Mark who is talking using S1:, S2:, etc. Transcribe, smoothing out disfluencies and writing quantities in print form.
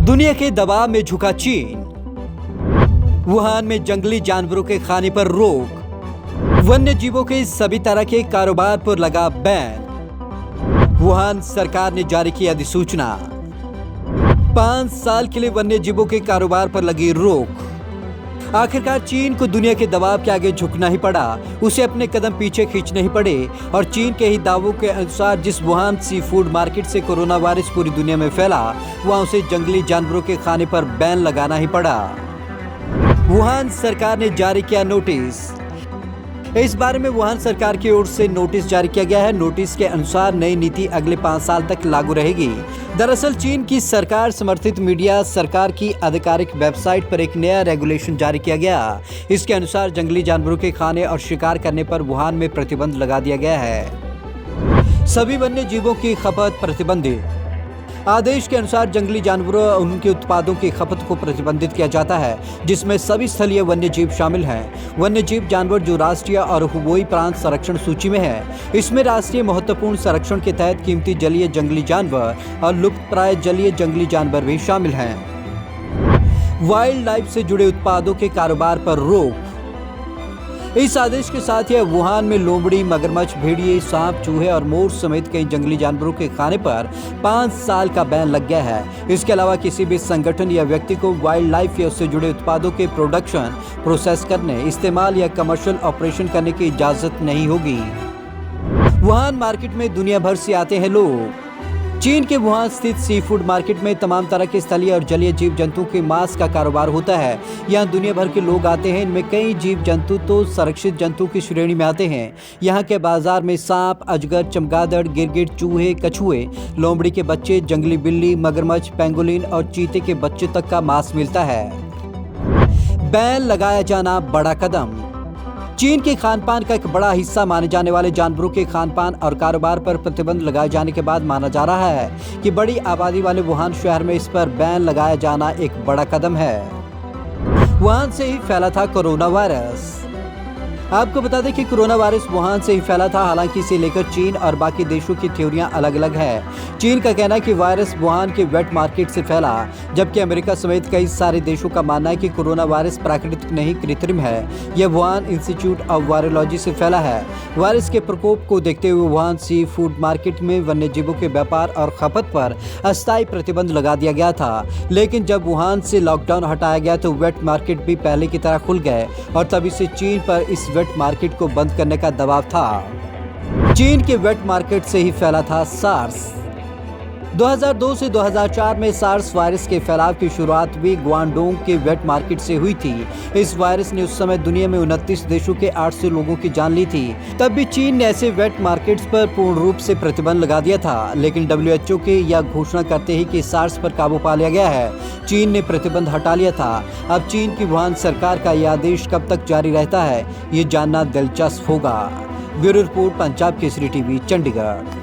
S1: दुनिया के दबाव में झुका चीन। वुहान में जंगली जानवरों के खाने पर रोक। वन्य जीवों के सभी तरह के कारोबार पर लगा बैन। वुहान सरकार ने जारी की अधिसूचना। 5 साल के लिए वन्य जीवों के कारोबार पर लगी रोक। आखिरकार चीन को दुनिया के दबाव के आगे झुकना ही पड़ा। उसे अपने कदम पीछे खींचने ही पड़े और चीन के ही दावों के अनुसार जिस वुहान सी फूड मार्केट से कोरोना वायरस पूरी दुनिया में फैला, वहां उसे जंगली जानवरों के खाने पर बैन लगाना ही पड़ा। वुहान सरकार ने जारी किया नोटिस। इस बारे में वुहान सरकार की ओर से नोटिस जारी किया गया है। नोटिस के अनुसार नई नीति अगले 5 साल तक लागू रहेगी। दरअसल चीन की सरकार समर्थित मीडिया सरकार की आधिकारिक वेबसाइट पर एक नया रेगुलेशन जारी किया गया। इसके अनुसार जंगली जानवरों के खाने और शिकार करने पर वुहान में प्रतिबंध लगा दिया गया है। सभी वन्य जीवों की खपत प्रतिबंधित। आदेश के अनुसार जंगली जानवरों और उनके उत्पादों की खपत को प्रतिबंधित किया जाता है, जिसमें सभी स्थलीय वन्य जीव शामिल हैं। वन्य जीव जानवर जो राष्ट्रीय और हुबोई प्रांत संरक्षण सूची में है, इसमें राष्ट्रीय महत्वपूर्ण संरक्षण के तहत कीमती जलीय जंगली जानवर और लुप्तप्राय जलीय जंगली जानवर भी शामिल हैं। वाइल्ड लाइफ से जुड़े उत्पादों के कारोबार पर रोक। इस आदेश के साथ ही वुहान में लोमड़ी, मगरमच्छ, भेड़िए, सांप, चूहे और मोर समेत कई जंगली जानवरों के खाने पर 5 साल का बैन लग गया है। इसके अलावा किसी भी संगठन या व्यक्ति को वाइल्ड लाइफ या उससे जुड़े उत्पादों के प्रोडक्शन, प्रोसेस करने, इस्तेमाल या कमर्शियल ऑपरेशन करने की इजाजत नहीं होगी। वुहान मार्केट में दुनिया भर से आते हैं लोग। चीन के वुहान स्थित सी फूड मार्केट में तमाम तरह के स्थलीय और जलीय जीव जंतु के मांस का कारोबार होता है। यहाँ दुनिया भर के लोग आते हैं। इनमें कई जीव जंतु तो संरक्षित जंतु की श्रेणी में आते हैं। यहाँ के बाजार में सांप, अजगर, चमगादड़, गिरगिट, चूहे, कछुए, लोमड़ी के बच्चे, जंगली बिल्ली, मगरमच्छ, पेंगोलिन और चीते के बच्चे तक का मांस मिलता है। बैन लगाया जाना बड़ा कदम। चीन के खानपान का एक बड़ा हिस्सा माने जाने वाले जानवरों के खानपान और कारोबार पर प्रतिबंध लगाए जाने के बाद माना जा रहा है कि बड़ी आबादी वाले वुहान शहर में इस पर बैन लगाया जाना एक बड़ा कदम है। वुहान से ही फैला था कोरोना वायरस। आपको बता दें कि कोरोना वायरस वुहान से ही फैला था। हालांकि इसे लेकर चीन और बाकी देशों की थ्योरियां अलग अलग है। चीन का कहना है कि वायरस वुहान के वेट मार्केट से फैला, जबकि अमेरिका समेत कई सारे देशों का मानना है कि कोरोना वायरस प्राकृतिक नहीं कृत्रिम है। यह वुहान इंस्टीट्यूट ऑफ वायरोलॉजी से फैला है। वायरस के प्रकोप को देखते हुए वुहान सी फूड मार्केट में वन्य जीवों के व्यापार और खपत पर अस्थायी प्रतिबंध लगा दिया गया था। लेकिन जब वुहान से लॉकडाउन हटाया गया तो वेट मार्केट भी पहले की तरह खुल गए और तभी से चीन पर इस वेट मार्केट को बंद करने का दबाव था। चीन के वेट मार्केट से ही फैला था सार्स। 2002 से 2004 में सार्स वायरस के फैलाव की शुरुआत भी ग्वांगडोंग के वेट मार्केट से हुई थी। इस वायरस ने उस समय दुनिया में 29 देशों के 800 लोगों की जान ली थी। तब भी चीन ने ऐसे वेट मार्केट्स पर पूर्ण रूप से प्रतिबंध लगा दिया था। लेकिन WHO के यह घोषणा करते ही कि सार्स पर काबू पा लिया गया है, चीन ने प्रतिबंध हटा लिया था। अब चीन की वुहान सरकार का यह आदेश कब तक जारी रहता है, ये जानना दिलचस्प होगा। Bureau report, Punjab Kesari TV, Chandigarh.